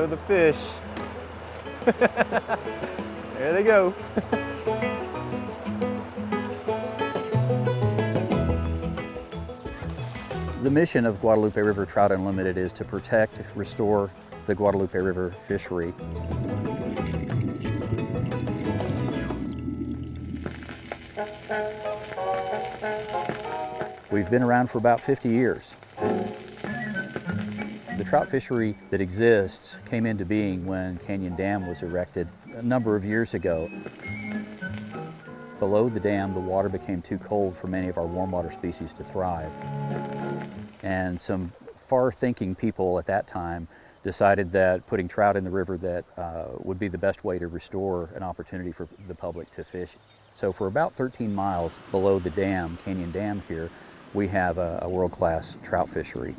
go the fish. There they go. The mission of Guadalupe River Trout Unlimited is to protect, restore the Guadalupe River fishery. We've been around for about 50 years. The trout fishery that exists came into being when Canyon Dam was erected a number of years ago. Below the dam, the water became too cold for many of our warm water species to thrive. And some far-thinking people at that time decided that putting trout in the river would be the best way to restore an opportunity for the public to fish. So for about 13 miles below the dam, Canyon Dam here, we have a world-class trout fishery.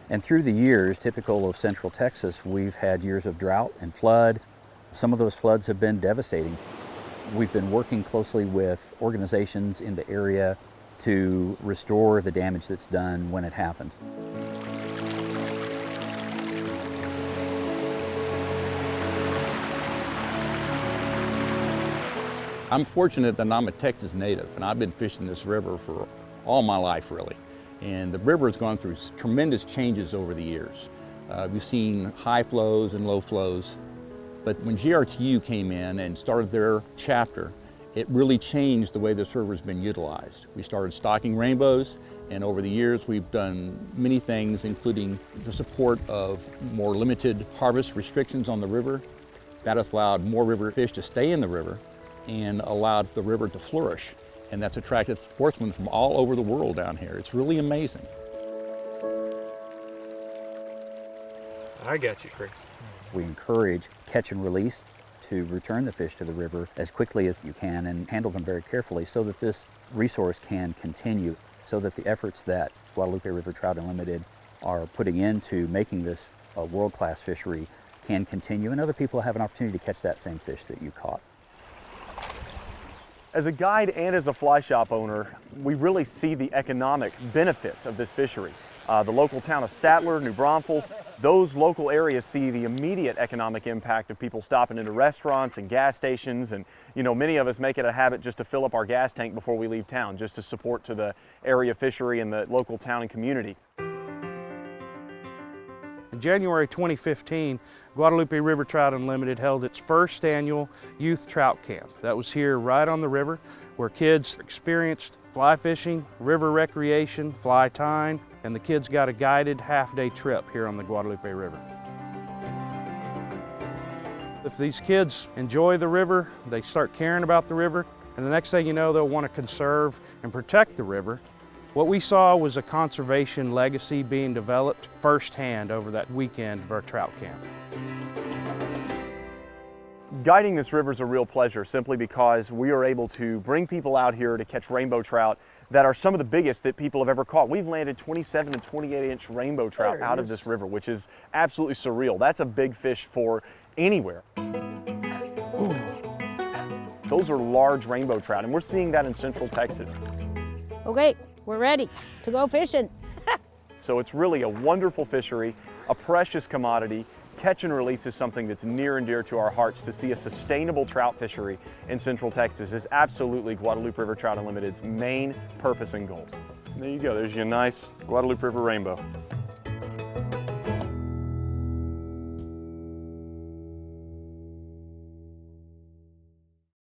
And through the years, typical of Central Texas, we've had years of drought and flood. Some of those floods have been devastating. We've been working closely with organizations in the area to restore the damage that's done when it happens. I'm fortunate that I'm a Texas native, and I've been fishing this river for all my life, really. And the river has gone through tremendous changes over the years. We've seen high flows and low flows, but when GRTU came in and started their chapter, it really changed the way this river has been utilized. We started stocking rainbows, and over the years we've done many things, including the support of more limited harvest restrictions on the river. That has allowed more river fish to stay in the river and allowed the river to flourish. And that's attracted sportsmen from all over the world down here. It's really amazing. I got you, Craig. We encourage catch and release to return the fish to the river as quickly as you can and handle them very carefully so that this resource can continue, so that the efforts that Guadalupe River Trout Unlimited are putting into making this a world-class fishery can continue and other people have an opportunity to catch that same fish that you caught. As a guide and as a fly shop owner, we really see the economic benefits of this fishery. The local town of Sattler, New Braunfels, those local areas see the immediate economic impact of people stopping into restaurants and gas stations, and many of us make it a habit just to fill up our gas tank before we leave town, just to support to the area fishery and the local town and community. In January 2015, Guadalupe River Trout Unlimited held its first annual youth trout camp. That was here right on the river where kids experienced fly fishing, river recreation, fly tying, and the kids got a guided half-day trip here on the Guadalupe River. If these kids enjoy the river, they start caring about the river, and the next thing you know, they'll want to conserve and protect the river. What we saw was a conservation legacy being developed firsthand over that weekend of our trout camp. Guiding this river is a real pleasure simply because we are able to bring people out here to catch rainbow trout that are some of the biggest that people have ever caught. We've landed 27 and 28-inch rainbow trout out of this river, which is absolutely surreal. That's a big fish for anywhere. Ooh. Those are large rainbow trout, and we're seeing that in Central Texas. Okay. We're ready to go fishing. So it's really a wonderful fishery, a precious commodity. Catch and release is something that's near and dear to our hearts. To see a sustainable trout fishery in Central Texas is absolutely Guadalupe River Trout Unlimited's main purpose and goal. And there you go, there's your nice Guadalupe River rainbow.